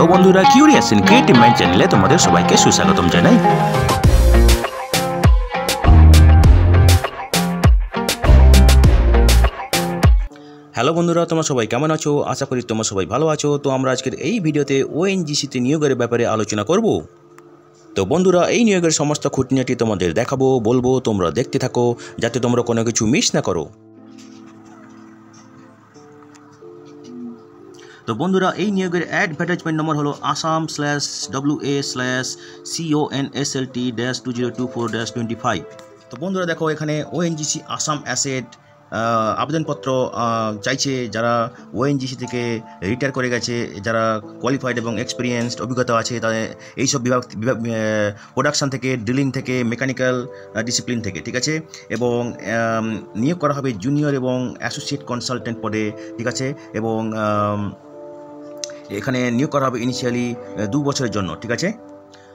Hello বন্ধুরা, curious in creative mind চ্যানেলে তোমাদের সবাইকে সুস্বাগতম জানাই। হ্যালো বন্ধুরা, তোমরা সবাই কেমন আছো? আশা করি তোমরা সবাই ভালো আছো। তো আমরা আজকের এই ভিডিওতে ওএনজিসিতে নিয়োগের ব্যাপারে আলোচনা করব। তো বন্ধুরা, এই নিয়োগের সমস্ত খুঁটিনাটি তোমাদের দেখাবো, বলবো, তোমরা দেখতে থাকো যাতে তোমরা কোনো কিছু মিস না করো। তো বন্ধুরা, এই নিয়োগের অ্যাডভার্টাইজমেন্ট নম্বর হলো ASAM/WA/CONSLT-2024-25। তো বন্ধুরা দেখো, এখানে ওএনজিসি আসাম অ্যাসেট আবেদনপত্র চাইছে যারা ওএনজিসি থেকে রিটায়ার করে গেছে, যারা কোয়ালিফাইড এবং এক্সপিরিয়েন্সড অভিজ্ঞতা আছে তাদের এইসব বিভাগ প্রোডাকশান থেকে, ড্রিলিং থেকে, মেকানিক্যাল ডিসিপ্লিন থেকে, ঠিক আছে। এবং নিয়োগ করা হবে জুনিয়র এবং অ্যাসোসিয়েট কনসালটেন্ট পদে, ঠিক আছে। এবং এখানে নিয়োগ করা হবে ইনিশিয়ালি 2 বছরের জন্য, ঠিক আছে।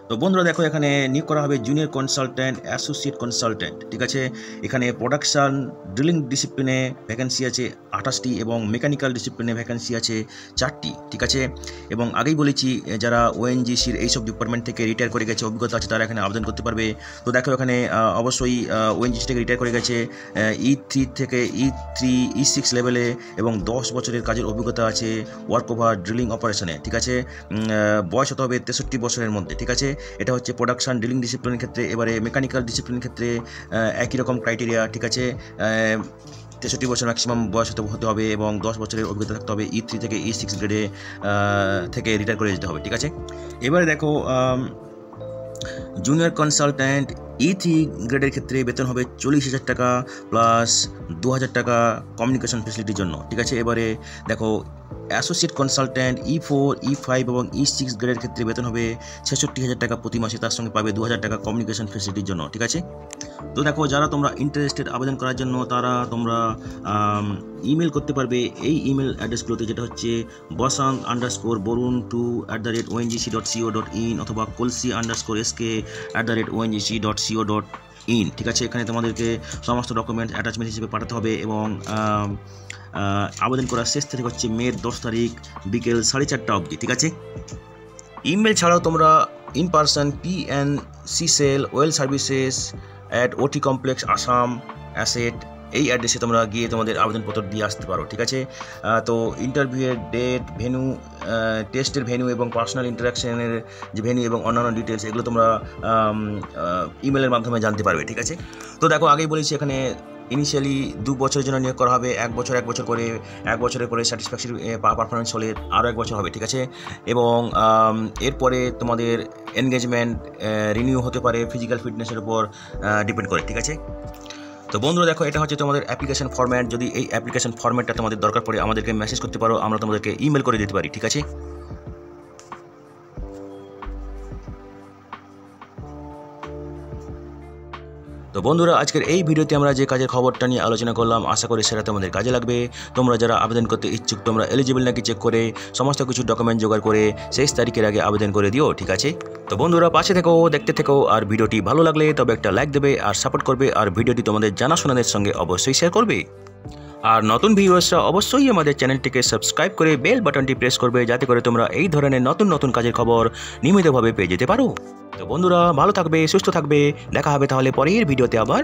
তো বন্ধুরা দেখো, এখানে নিয়োগ করা হবে জুনিয়র কনসালটেন্ট, অ্যাসোসিয়েট কনসালটেন্ট, ঠিক আছে। এখানে প্রোডাকশান ড্রিলিং ডিসিপ্লিনে ভ্যাকেন্সি আছে 28টি এবং মেকানিক্যাল ডিসিপ্লিনে ভ্যাকেন্সি আছে 4টি, ঠিক আছে। এবং আগেই বলেছি, যারা ওএনজিসির এইসব ডিপার্টমেন্ট থেকে রিটায়ার করে গেছে, অভিজ্ঞতা আছে, তারা এখানে আবেদন করতে পারবে। তো দেখো, এখানে অবশ্যই ওএনজিসি থেকে রিটায়ার করে গেছে, E3 থেকে E6 লেভেলে এবং 10 বছরের কাজের অভিজ্ঞতা আছে ওয়ার্ক ওভার ড্রিলিং অপারেশনে, ঠিক আছে। বয়স হতে হবে 63 বছরের মধ্যে, ঠিক আছে। এটা হচ্ছে প্রোডাকশান ড্রিলিং ডিসিপ্লিনের ক্ষেত্রে। এবারে মেকানিক্যাল ডিসিপ্লিনের ক্ষেত্রে একই রকম ক্রাইটেরিয়া, ঠিক আছে। 63 বছর ম্যাক্সিমাম বয়স হতে হবে এবং 10 বছরের অভিজ্ঞতা থাকতে হবে। E3 থেকে E6 গ্রেডে থেকে রিটায়ার করে যেতে হবে, ঠিক আছে। এবারে দেখো, জুনিয়র কনসালট্যান্ট E3 গ্রেডের ক্ষেত্রে বেতন হবে 40,000 টাকা প্লাস 2,000 টাকা কমিউনিকেশন ফেসিলিটির জন্য, ঠিক আছে। এবারে দেখো, অ্যাসোসিয়েট কনসালট্যান্ট E4, E5 এবং E6 গ্রেডের ক্ষেত্রে বেতন হবে 66,000 টাকা প্রতি মাসে, তার সঙ্গে পাবে 2,000 টাকা কমিউনিকেশন ফেসিলিটির জন্য, ঠিক আছে। তো দেখো, যারা তোমরা ইন্টারেস্টেড আবেদন করার জন্য, তারা তোমরা ইমেল করতে পারবে এই ইমেল অ্যাড্রেসগুলোতে, যেটা হচ্ছে bosan_borun2@ongc.co.in অথবা kolsi_sk@ongc.co.in, ঠিক আছে। এখানে তোমাদেরকে সমস্ত ডকুমেন্টস অ্যাটাচমেন্ট হিসেবে পাঠাতে হবে এবং আবেদন করার শেষ তারিখ হচ্ছে মে 10 তারিখ বিকেল 4:30 অবধি, ঠিক আছে। ইমেল ছাড়াও তোমরা in person PNCCell well services @OT complex Assam asset এই অ্যাড্রেসে তোমরা গিয়ে তোমাদের আবেদনপত্র দিয়ে আসতে পারো, ঠিক আছে। তো ইন্টারভিউয়ের ডেট, ভেন্যু, টেস্টের ভেন্যু এবং পার্সোনাল ইন্টারাকশনের যে ভেন্যু এবং অন্যান্য ডিটেলস, এগুলো তোমরা ইমেলের মাধ্যমে জানতে পারবে, ঠিক আছে। তো দেখো, আগেই বলেছি, এখানে ইনিশিয়ালি 2 বছরের জন্য নিয়োগ করা হবে। 1 বছর করে 1 বছরের পরে স্যাটিসফ্যাকশন পারফরমেন্স হলে আরও 1 বছর হবে, ঠিক আছে। এবং এরপরে তোমাদের এনগেজমেন্ট রিনিউ হতে পারে ফিজিক্যাল ফিটনেসের উপর ডিপেন্ড করে, ঠিক আছে। তো বন্ধুরা দেখো, এটা হচ্ছে তোমাদের অ্যাপ্লিকেশন ফরম্যাট। যদি এই অ্যাপ্লিকেশন ফরম্যাটটা তোমাদের দরকার পড়ে, আমাদেরকে মেসেজ করতে পারো, আমরা তোমাদেরকে ইমেল করে দিতে পারি, ঠিক আছে। তো বন্ধুরা, আজকের এই ভিডিওতে আমরা যে কাজের খবরটা নিয়ে আলোচনা করলাম, আশা করি সেটা তোমাদের কাজে লাগবে। তোমরা যারা আবেদন করতে ইচ্ছুক, তোমরা এলিজিবল নাকি চেক করে সমস্ত কিছু ডকুমেন্ট জোগাড় করে শেষ তারিখের আগে আবেদন করে দিও, ঠিক আছে। তো বন্ধুরা, পাশে থেকো, দেখতে থেকো, আর ভিডিওটি ভালো লাগলে তবে একটা লাইক দেবে আর সাপোর্ট করবে, আর ভিডিওটি তোমাদের জানাশোনাদের সঙ্গে অবশ্যই শেয়ার করবে। আর নতুন ভিউয়ার্সরা অবশ্যই আমাদের চ্যানেলটিকে সাবস্ক্রাইব করে বেল বাটনটি প্রেস করবে, যাতে করে তোমরা এই ধরনের নতুন নতুন কাজের খবর নিয়মিতভাবে পেয়ে যেতে পারো। তো বন্ধুরা, ভালো থাকবে, সুস্থ থাকবে, দেখা হবে তাহলে পরের ভিডিওতে আবার।